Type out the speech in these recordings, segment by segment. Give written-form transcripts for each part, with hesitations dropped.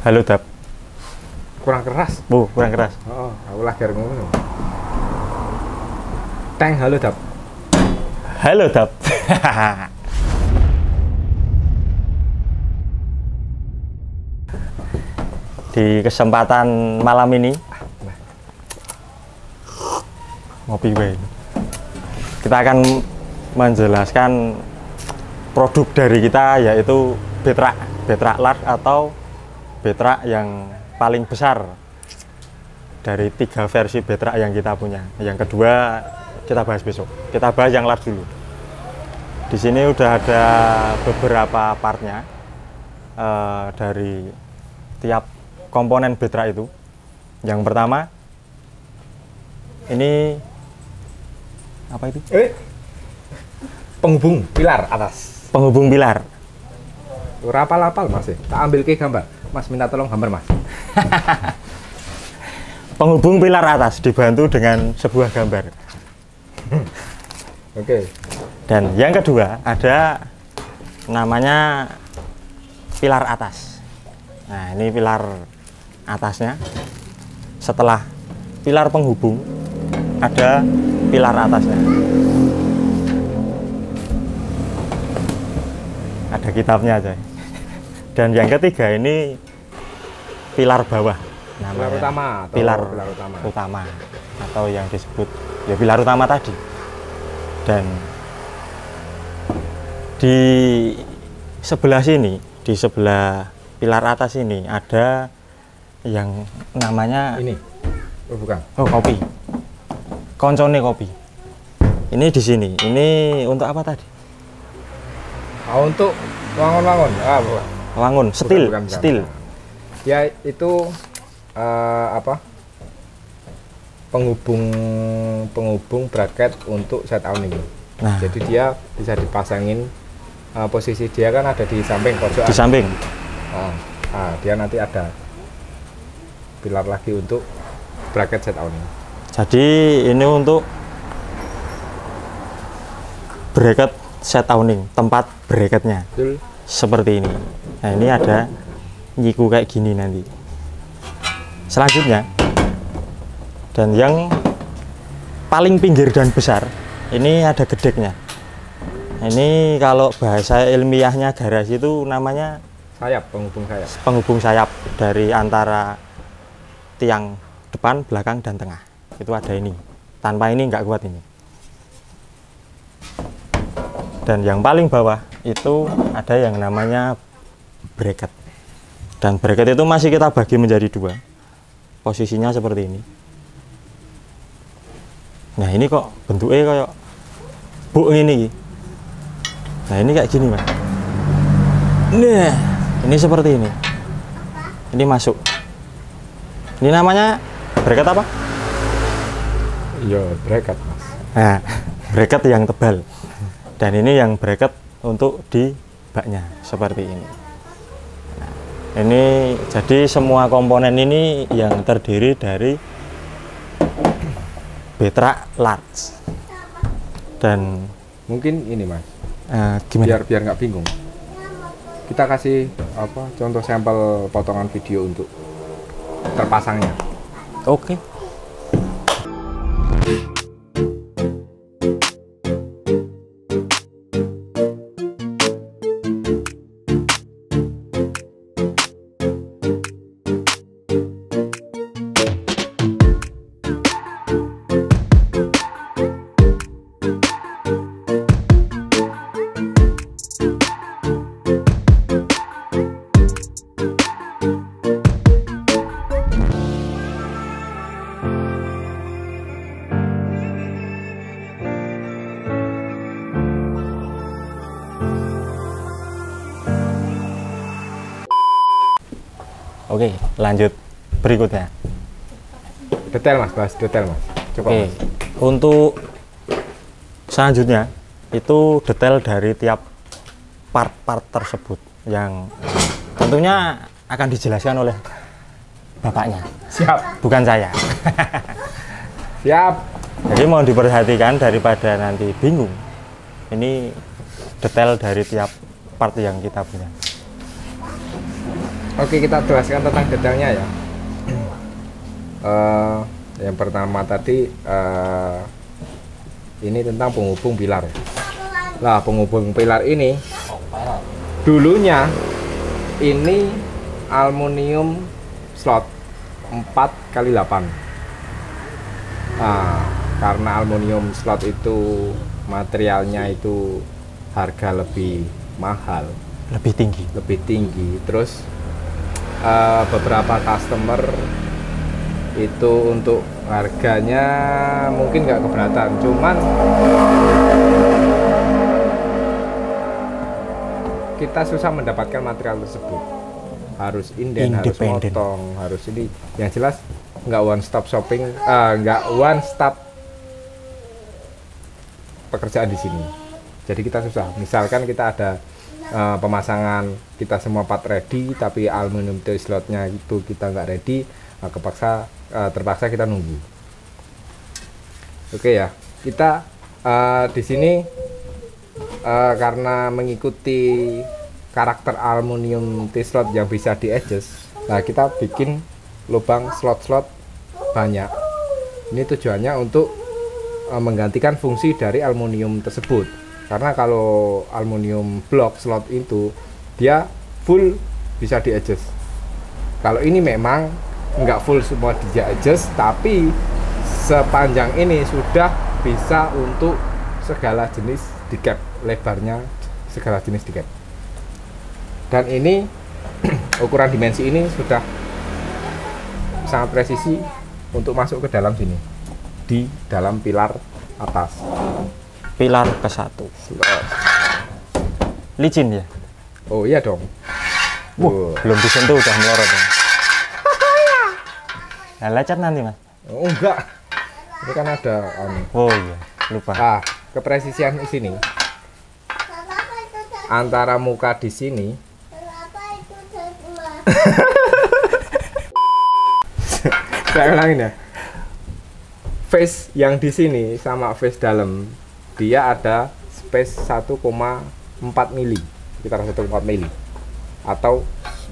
Halo Dap. Kurang keras. Bu, kurang keras. Oh, aku lagi ngomong. Teng, halo Dap. Halo Dap. Di kesempatan malam ini ngopi gue. Kita akan menjelaskan produk dari kita, yaitu Betrak large atau Betrak yang paling besar dari 3 versi Betrak yang kita punya. Yang kedua kita bahas besok. Kita bahas yang large dulu. Di sini udah ada beberapa partnya dari tiap komponen Betrak itu. Yang pertama ini apa itu? Penghubung pilar atas. Penghubung pilar. Rapal-rapal Mas. Tak ambil ke gambar. Mas minta tolong gambar Mas. Penghubung pilar atas dibantu dengan sebuah gambar. Oke. Dan yang kedua ada namanya pilar atas. Nah, ini pilar atasnya. Setelah pilar penghubung ada pilar atasnya. Ada kitabnya aja. Dan yang ketiga ini pilar bawah. Pilar utama atau pilar utama atau yang disebut ya pilar utama tadi. Dan di sebelah sini, di sebelah pilar atas ini ada yang namanya ini. Oh, bukan. Oh, kopi. Koncone kopi. Ini di sini. Ini untuk apa tadi? Oh, untuk wangun-wangun. Ah, bukan. Wangun, setil, bukan. setil. Ya itu apa? Penghubung bracket untuk set awning. Nah, jadi dia bisa dipasangin, posisi dia kan ada di samping pojok. di samping. Dia nanti ada pilar lagi untuk bracket set awning. Jadi ini untuk bracket set awning, tempat bracketnya. Betul. Seperti ini. Nah, ini ada nyiku kayak gini nanti. Selanjutnya, dan yang paling pinggir dan besar, ini ada gedeknya. Ini kalau bahasa ilmiahnya garasi itu namanya Sayap, penghubung sayap. Penghubung sayap dari antara tiang depan, belakang, dan tengah. Itu ada ini. Tanpa ini nggak kuat ini. Dan yang paling bawah itu ada yang namanya bracket. Dan bracket itu masih kita bagi menjadi 2. Posisinya seperti ini. Nah, ini kok bentuknya kayak buk ini. Nah, ini kayak gini, Mas. Nah, ini seperti ini. Ini masuk. Ini namanya bracket apa? Iya, bracket, Mas. Nah, bracket yang tebal. Dan ini yang bracket untuk di baknya seperti ini. Nah, ini jadi semua komponen ini yang terdiri dari Betrak large. Dan mungkin ini Mas, gimana? biar nggak bingung, kita kasih apa contoh sampel potongan video untuk terpasangnya. Oke. Oke, lanjut berikutnya. Detail Mas, bahas detail Mas. Coba. Oke, Mas. untuk selanjutnya itu detail dari tiap part-part tersebut yang tentunya akan dijelaskan oleh bapaknya. Siap. Bukan saya. Siap. Jadi mohon diperhatikan daripada nanti bingung. Ini detail dari tiap part yang kita punya. Oke, kita jelaskan tentang detailnya ya. Yang pertama tadi ini tentang penghubung pilar. Nah, penghubung pilar ini dulunya ini aluminium slot 4x8. Nah, karena aluminium slot itu materialnya itu harga lebih mahal, Lebih tinggi. Terus beberapa customer itu untuk harganya mungkin nggak keberatan, cuman kita susah mendapatkan material tersebut, harus inden, harus motong, harus ini, yang jelas nggak one stop shopping, nggak one stop pekerjaan di sini. Jadi kita susah, misalkan kita ada pemasangan, kita semua part ready tapi aluminium slotnya itu kita nggak ready, terpaksa kita nunggu. Oke ya, kita di sini karena mengikuti karakter aluminium T-slot yang bisa di adjust, nah kita bikin lubang slot-slot banyak. Ini tujuannya untuk menggantikan fungsi dari aluminium tersebut, karena kalau aluminium block slot itu dia full bisa di adjust. Kalau ini memang nggak full semua di adjust, tapi sepanjang ini sudah bisa untuk segala jenis di cap, lebarnya segala jenis di cap. Dan ini ukuran dimensi ini sudah sangat presisi untuk masuk ke dalam sini, di dalam pilar atas. Pilar ke-1. Licin ya? Oh iya dong. Belum disentuh udah melorot ya. Nah, lecet nanti mas? Oh enggak, ini kan ada oh iya, lupa. Kepresisian di sini antara muka di sini saya ulangin ya, face yang di sini sama face dalam dia ada space 1,4 mili, sekitar 1,4 mili atau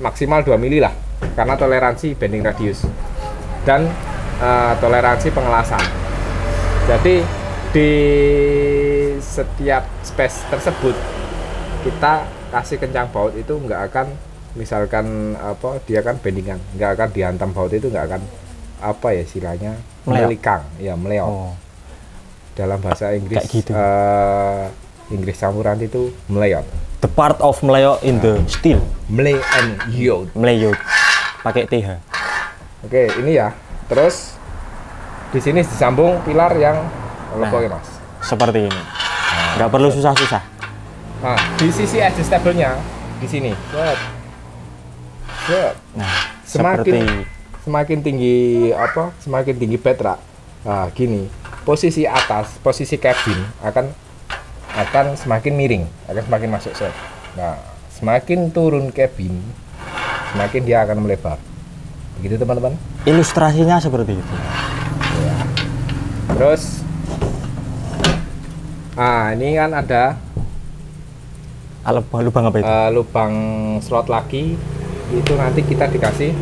maksimal 2 mili lah, karena toleransi bending radius dan toleransi pengelasan. Jadi di setiap space tersebut kita kasih kencang baut itu nggak akan, misalkan apa, dia kan bendingan, nggak akan dihantam baut itu, nggak akan apa ya istilahnya, melikang ya, meleot. Dalam bahasa Inggris gitu. Inggris campuran itu meleot. The part of meleot in the steel. Meleot pakai TH. Oke, ini ya. Terus di sini disambung pilar yang lepoknya mas. Seperti ini. Nggak perlu susah-susah. Nah, di sisi adjustable-nya di sini. Nah, semakin tinggi apa? Semakin tinggi petra. Nah, gini. Posisi atas, posisi cabin akan semakin miring, akan semakin masuk set. Nah, semakin turun cabin, semakin dia akan melebar. Begitu teman-teman. Ilustrasinya seperti itu. Ya. Terus, ini kan ada lubang apa itu? Lubang slot lagi. Itu nanti kita dikasih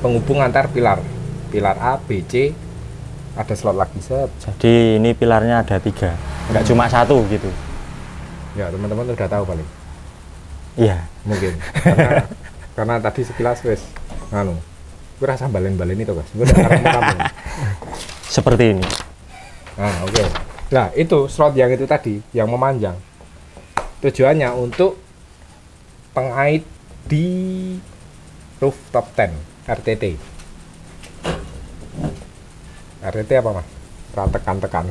penghubung antar pilar A, B, C. Ada slot lagi set. Jadi ini pilarnya ada 3, nggak cuma 1 gitu. Ya teman-teman udah tahu paling. Iya. Mungkin. Karena tadi sekilas wes gue rasa balen-balen itu guys. Gue Seperti ini. Nah oke. Nah itu slot yang itu tadi yang memanjang. Tujuannya untuk pengait di rooftop tent RTT. RTT apa mas? Tekan-tekan.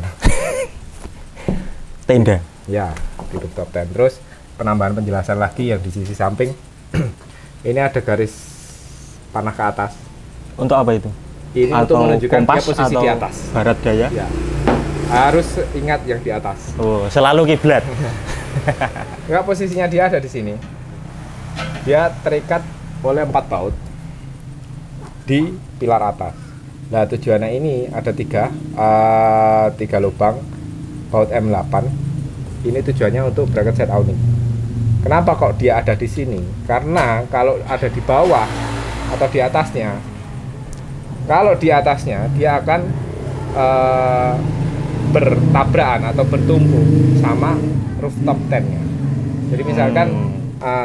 Tenda. Ya, di rooftop tent. Terus penambahan penjelasan lagi yang di sisi samping. Ini ada garis panah ke atas. Untuk apa itu? Ini atau untuk menunjukkan dia posisi di atas. Barat daya. Ya. Harus ingat yang di atas. Oh, selalu kiblat. Enggak, posisinya dia ada di sini. Dia terikat oleh 4 baut di pilar atas. Nah tujuannya ini ada 3 lubang baut M8. Ini tujuannya untuk bracket set awning. Kenapa kok dia ada di sini? Karena kalau ada di bawah atau di atasnya, kalau di atasnya dia akan bertabrakan atau bertumpuk sama rooftop tent-nya. Jadi misalkan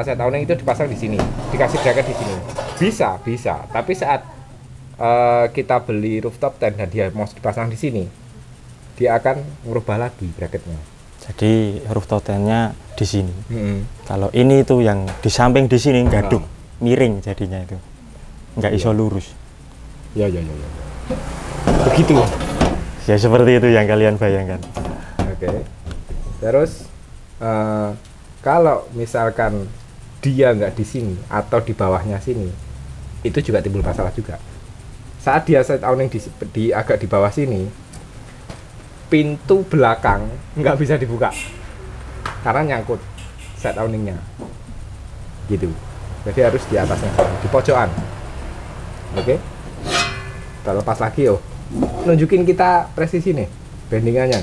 set awning itu dipasang di sini, dikasih bracket di sini, bisa. Tapi saat kita beli rooftop tent dan dia mau dipasang di sini, dia akan merubah lagi bracketnya. Jadi rooftop tent-nya di sini. Kalau ini tuh yang di samping di sini gaduk, miring jadinya itu, nggak iso lurus. Ya. Begitu. Ya seperti itu yang kalian bayangkan. Oke. Terus kalau misalkan dia nggak di sini atau di bawahnya sini, itu juga timbul masalah juga. Saat dia set awning di agak di bawah sini, pintu belakang nggak bisa dibuka karena nyangkut set awningnya, gitu. Jadi harus di atasnya, di pojokan. Oke. Kita lepas lagi yo. Nunjukin kita presisi nih, bendingannya.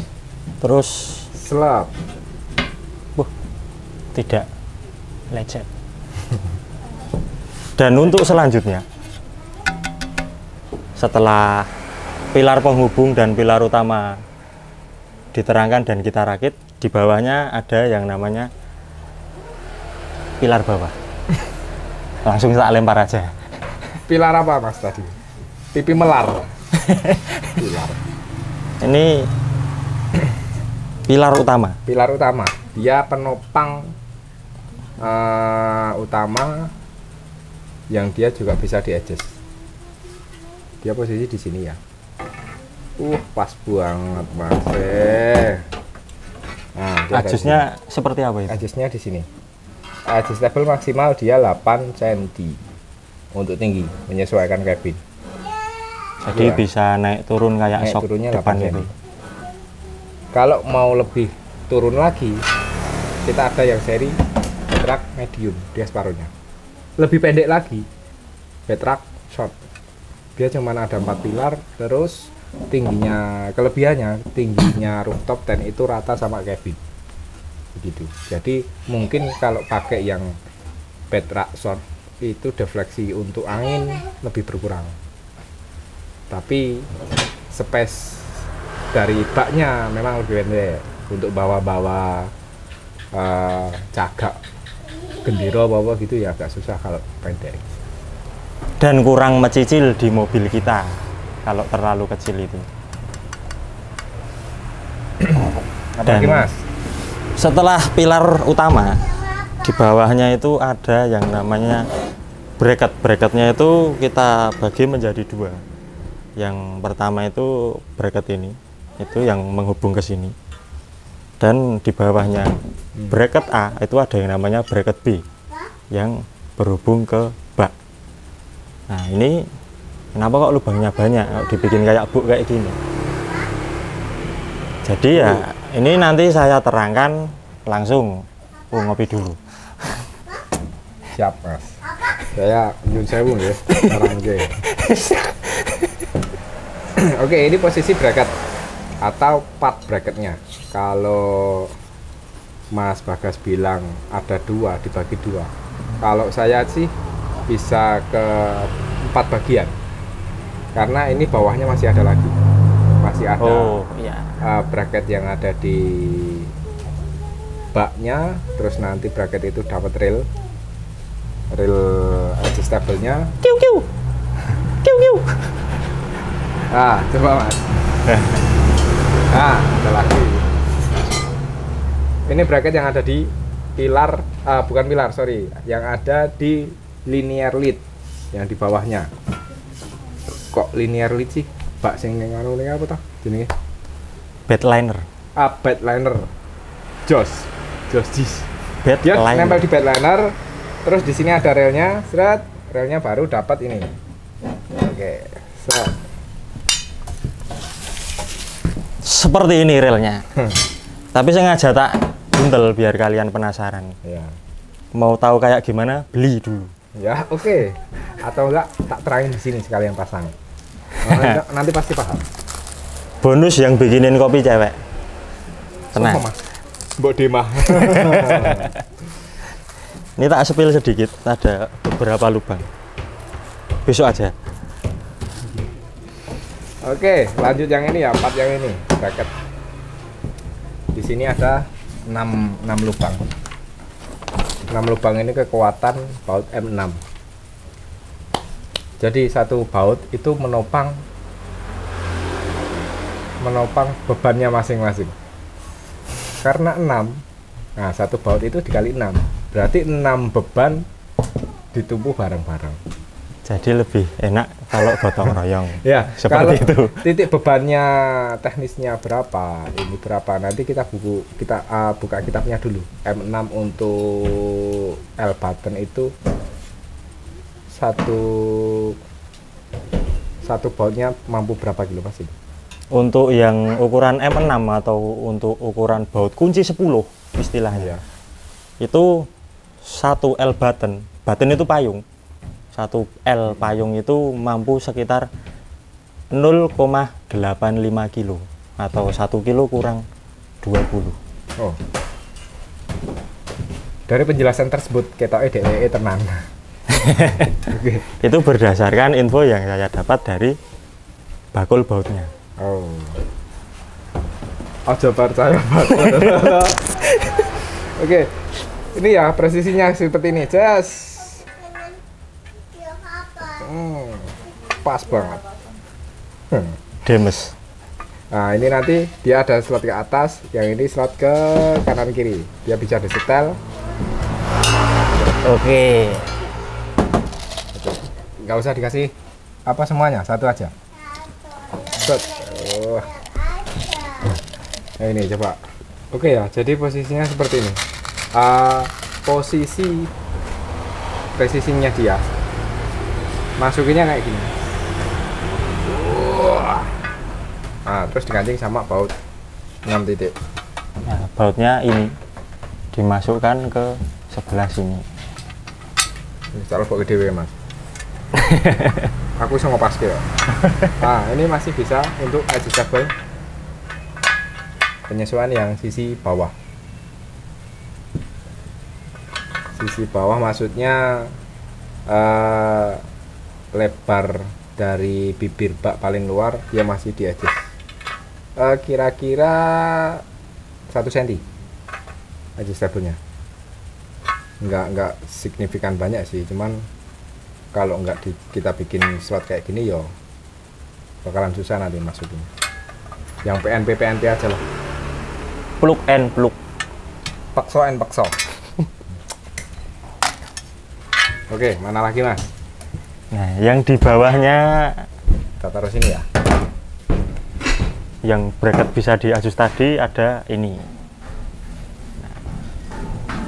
Terus slap. Tidak lecet. Dan untuk selanjutnya, setelah pilar penghubung dan pilar utama diterangkan dan kita rakit, di bawahnya ada yang namanya pilar bawah. Langsung kita lempar aja. Pilar apa mas tadi? Pipi melar. Pilar. Ini pilar utama. Pilar utama. Dia penopang utama yang dia juga bisa di-adjust. Dia posisi di sini ya. Pas banget mas. Nah, adjustnya seperti apa itu? Adjustnya di sini. Adjustable maksimal dia 8 cm untuk tinggi, menyesuaikan cabin. Jadi ya, bisa naik turun kayak sok depan itu. Kalau mau lebih turun lagi, kita ada yang seri bedrak medium, dia separuhnya. Lebih pendek lagi, bedrak short. Dia cuma ada 4 pilar, terus tingginya, kelebihannya tingginya rooftop tent itu rata sama cabin. Begitu. Jadi mungkin kalau pakai yang bedrak short itu defleksi untuk angin lebih berkurang. Tapi space dari baknya memang lebih pendek untuk bawa-bawa cagak gendera bawa gitu ya agak susah kalau pendek. Dan kurang mecicil di mobil kita kalau terlalu kecil itu. Apalagi mas? Setelah pilar utama, di bawahnya itu ada yang namanya bracket. Bracketnya itu kita bagi menjadi 2. Yang pertama itu bracket ini, itu yang menghubung ke sini. Dan di bawahnya bracket A itu ada yang namanya bracket B yang berhubung ke bak. Nah ini kenapa kok lubangnya banyak, dibikin kayak buk kayak gini. Jadi ya ini nanti saya terangkan langsung. Ngopi dulu. Siap mas. Saya nyun sewu ya. Oke, ini posisi bracket atau part bracketnya. Kalau Mas Bagas bilang ada 2, dibagi 2. Kalau saya sih bisa ke 4 bagian. Karena ini bawahnya masih ada lagi. Masih ada bracket yang ada di baknya, terus nanti bracket itu dapat reel adjustable-nya. Kiu kiu. Kiu kiu. Coba mas. Ada lagi. Ini bracket yang ada di pilar, bukan pilar, sorry, yang ada di linear lead yang di bawahnya. Kok linear lead sih? Bak sing ngono apa toh jenenge? Bedliner. Bedliner. Jos jis. Dia Bedliner. nempel di bedliner, terus di sini ada relnya, seret, relnya baru dapat ini. Oke, seret. Seperti ini relnya. Tapi sengaja tak buntel biar kalian penasaran. Ya. Mau tahu kayak gimana? Beli dulu. Ya, oke. Atau enggak tak terangin di sini sekalian pasang. Nanti pasti paham. Bonus yang bikinin kopi cewek. Tenang. Mas. Mbok Demah. Ini tak spill sedikit, ada beberapa lubang. Besok aja. Oke, lanjut yang ini ya, part yang ini, bracket. Di sini ada 6 lubang. 6 lubang ini kekuatan baut M6. Jadi satu baut itu menopang bebannya masing-masing. Karena 6, nah satu baut itu dikali 6, berarti 6 beban ditumpu bareng-bareng. Jadi lebih enak kalau gotong royong. Ya, seperti kalau itu. titik bebannya teknisnya berapa, ini berapa, nanti kita buka kitabnya dulu. M6 untuk L button itu satu bautnya mampu berapa kilo pasti? Untuk yang ukuran M6 atau untuk ukuran baut kunci 10 istilahnya. Ya. Itu satu L button. Button itu payung. Satu L payung itu mampu sekitar 0,85 kilo atau 1 kilo kurang 20. Oh. Dari penjelasan tersebut ketoknya DWE tenang. Okay. Itu berdasarkan info yang saya dapat dari bakul bautnya. Oh. Aja percaya Oke. Ini ya presisinya seperti ini. Just pas banget. Demes. Nah ini nanti dia ada slot ke atas, yang ini slot ke kanan kiri. Dia bisa disetel. Oke. Nggak usah dikasih apa semuanya, satu aja. Set. Oh. Nah, ini coba. Oke ya, jadi posisinya seperti ini. Posisi presisinya dia. Masukinnya kayak gini. Nah, terus digancing sama baut 6 titik. Nah, bautnya ini dimasukkan ke sebelah sini. Kalau baut gede mas. Aku sama pas ya. Nah, ini masih bisa untuk adjustable penyesuaian yang sisi bawah. Sisi bawah maksudnya lebar dari bibir bak paling luar dia masih di adjust. Kira-kira 1 cm adjustable-nya. Enggak signifikan banyak sih, cuman kalau kita bikin slot kayak gini yo bakalan susah nanti masukin. Yang PNP aja lah. Plug and plug. Pakso. Oke, mana lagi mas? Nah, yang di bawahnya Kita taruh sini ya. yang bracket bisa diadjust tadi ada ini. Nah,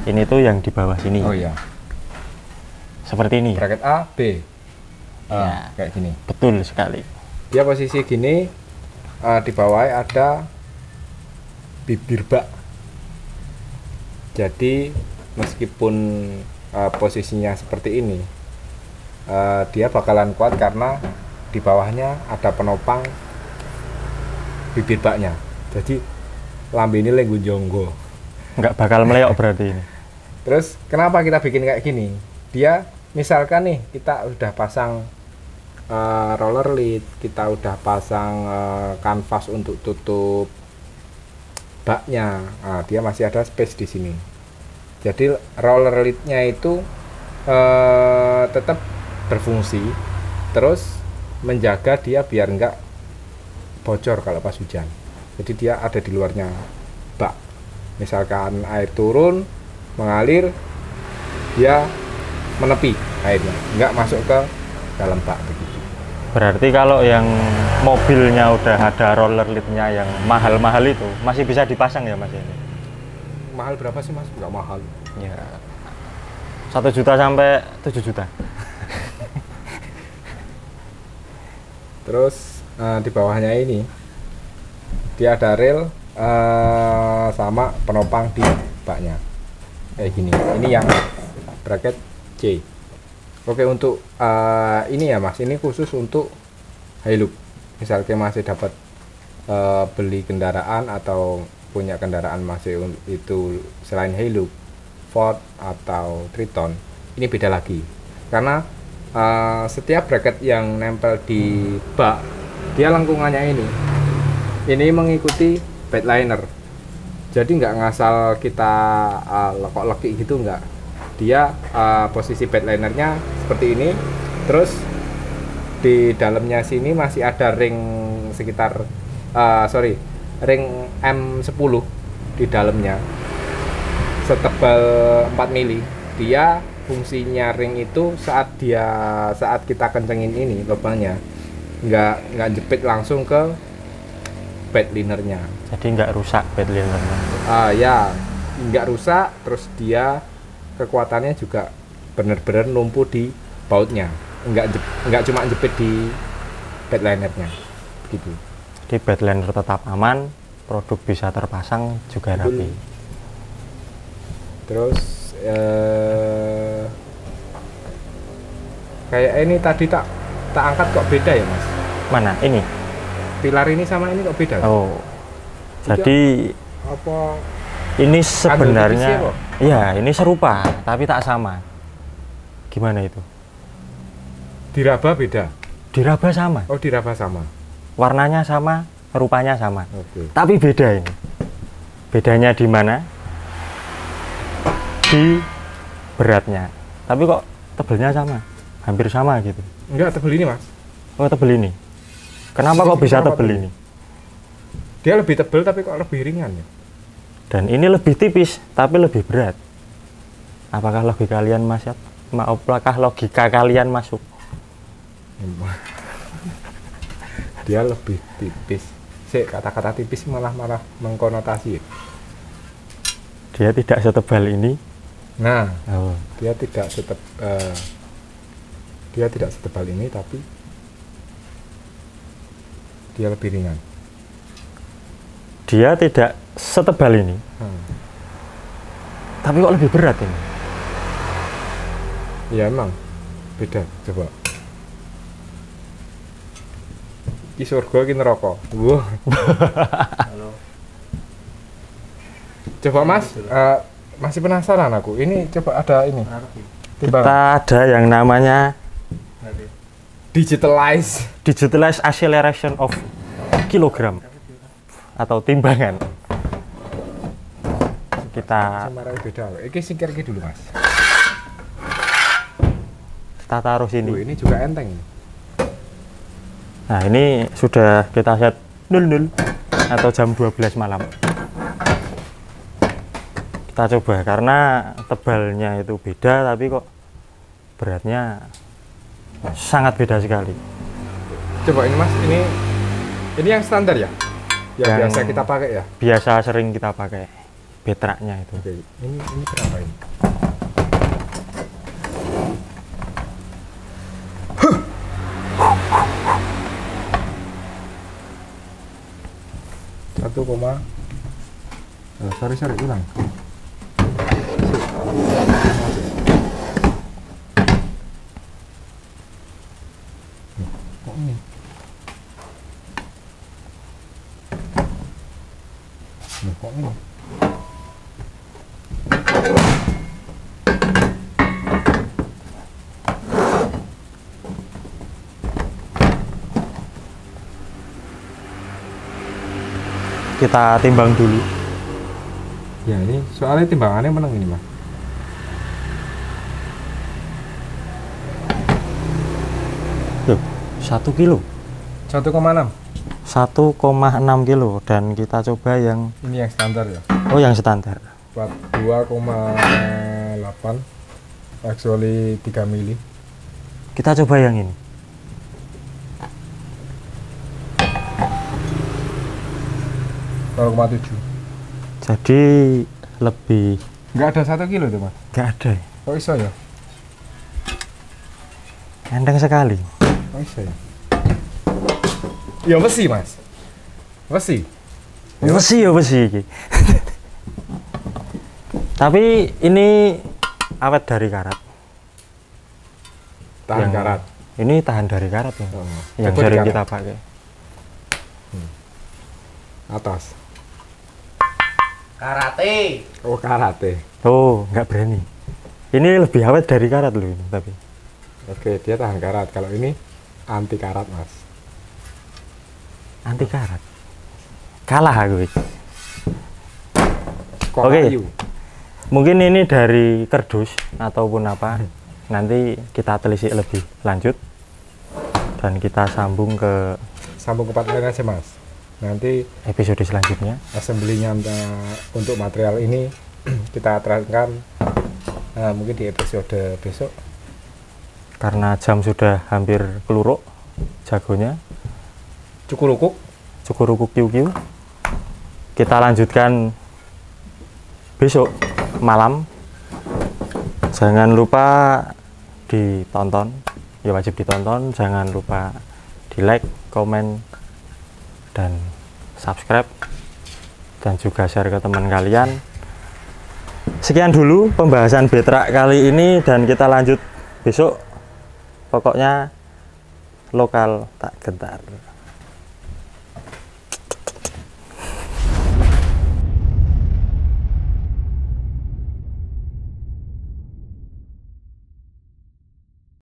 ini tuh yang di bawah sini. Oh iya. Seperti ini. Bracket A, B. Ya, Kayak gini. betul sekali. Dia posisi gini, di bawah ada bibir bak. Jadi meskipun posisinya seperti ini, dia bakalan kuat karena di bawahnya ada penopang bibir baknya. Jadi lambe ini lenggu jonggo. Nggak bakal meleok berarti ini. Terus kenapa kita bikin kayak gini? Dia misalkan nih kita udah pasang roller lid, kita udah pasang kanvas untuk tutup baknya. Nah, dia masih ada space di sini. Jadi roller lidnya itu tetap berfungsi, terus menjaga dia biar nggak bocor kalau pas hujan. Jadi dia ada di luarnya bak. Misalkan air turun mengalir, dia menepi airnya, nggak masuk ke dalam bak begitu. Berarti kalau yang mobilnya udah ada roller lidnya yang mahal-mahal itu masih bisa dipasang ya mas ini? Mahal berapa sih mas? Nggak mahal. Ya 1 juta sampai 7 juta. Terus di bawahnya ini dia ada rel sama penopang di baknya kayak gini. Ini yang bracket C. Oke, untuk ini ya mas, ini khusus untuk Hilux. Misalnya masih dapat beli kendaraan atau punya kendaraan masih itu selain Hilux, Ford atau Triton, ini beda lagi. Karena setiap bracket yang nempel di bak, dia lengkungannya ini mengikuti bedliner. Jadi nggak ngasal kita lekok-lekik gitu, nggak. Dia posisi bedlinernya seperti ini, terus di dalamnya sini masih ada ring sekitar ring M10 di dalamnya setebal 4 mili. Dia fungsinya ring itu saat kita kencengin ini lubangnya nggak jepit langsung ke bedlinernya. Jadi nggak rusak bedlinernya. Ya nggak rusak, terus dia kekuatannya juga benar-benar numpuh di bautnya, nggak cuma jepit di bedlinernya gitu. Jadi bedliner tetap aman, produk bisa terpasang juga rapi. Terus kayak ini tadi tak angkat kok beda ya Mas? Mana ini? Pilar ini sama ini kok beda? Oh, jadi apa? Ini sebenarnya, tipisnya, ya ini serupa tapi tak sama. Gimana itu? Diraba beda? Diraba sama. Oh, diraba sama. Warnanya sama, rupanya sama. Oke. Tapi beda ini. Bedanya di mana? Di beratnya. Tapi kok tebelnya sama, hampir sama gitu. Enggak, tebel ini Mas. Oh, tebel ini. Kenapa kok bisa tebel ini? Dia lebih tebel tapi kok lebih ringan ya? Dan ini lebih tipis tapi lebih berat. Apakah logika kalian masuk? Apakah logika kalian masuk? Dia lebih tipis. Kata-kata tipis malah mengkonotasi. Dia tidak setebal ini. Nah, dia tidak setebal ini, tapi dia lebih ringan. Dia tidak setebal ini, tapi kok lebih berat ini? Ya emang beda. Coba. Ki surga ki neraka. Wah. Halo. Coba Mas, masih penasaran aku. Ini coba ada ini. Kita ada yang namanya digitalized acceleration of kilogram atau timbangan. Kita beda. Iki singkir iki dulu Mas. Kita taruh sini. Ini juga enteng. Nah, ini sudah kita set 00 atau jam 12 malam. Kita coba karena tebalnya itu beda tapi kok beratnya sangat beda sekali. Coba ini Mas, ini yang standar ya? Yang biasa kita pakai ya? Biasa sering kita pakai betraknya itu. Oke, ini berapa ini? Satu koma. Sorry ulang. Kok ini? Kok ini? Kita timbang dulu. Ya ini soalnya timbangannya menang ini Mas. Loh, 1 kilo. 1,6. 1,6 kilo dan kita coba yang Ini yang standar ya. oh yang standar. 2,8 actually 3 mili. Kita coba yang ini. Jadi lebih Nggak ada 1 kilo tuh Mas? nggak ada. Kok iso ya? Enteng sekali. Kok iso ya? Ya besi Mas. Besi. Ya besi iki. Tapi ini awet dari karat. Tahan karat. Ini tahan dari karat ya. Yang Coba sering di kita karat. pakai. Atas. Karate. Oh, karate. Oh, nggak berani. Ini lebih awet dari karat loh ini, tapi. Oke, dia tahan karat. Kalau ini anti karat, Mas. Anti karat. Kalah aku. Kok Oke. kayu? Mungkin ini dari kardus ataupun apa. Nanti kita telisik lebih lanjut dan kita sambung ke Sambung ke part lain aja, Mas. Nanti episode selanjutnya. assembly-nya untuk material ini kita terangkan mungkin di episode besok. Karena jam sudah hampir keluruk jagonya, Cukurukuk. cukurukuk kiu-kiu. Kita lanjutkan besok malam. Jangan lupa ditonton, ya wajib ditonton. Jangan lupa di like, komen, dan subscribe, dan juga share ke teman kalian. Sekian dulu pembahasan betrak kali ini, dan kita lanjut besok. Pokoknya lokal tak gentar.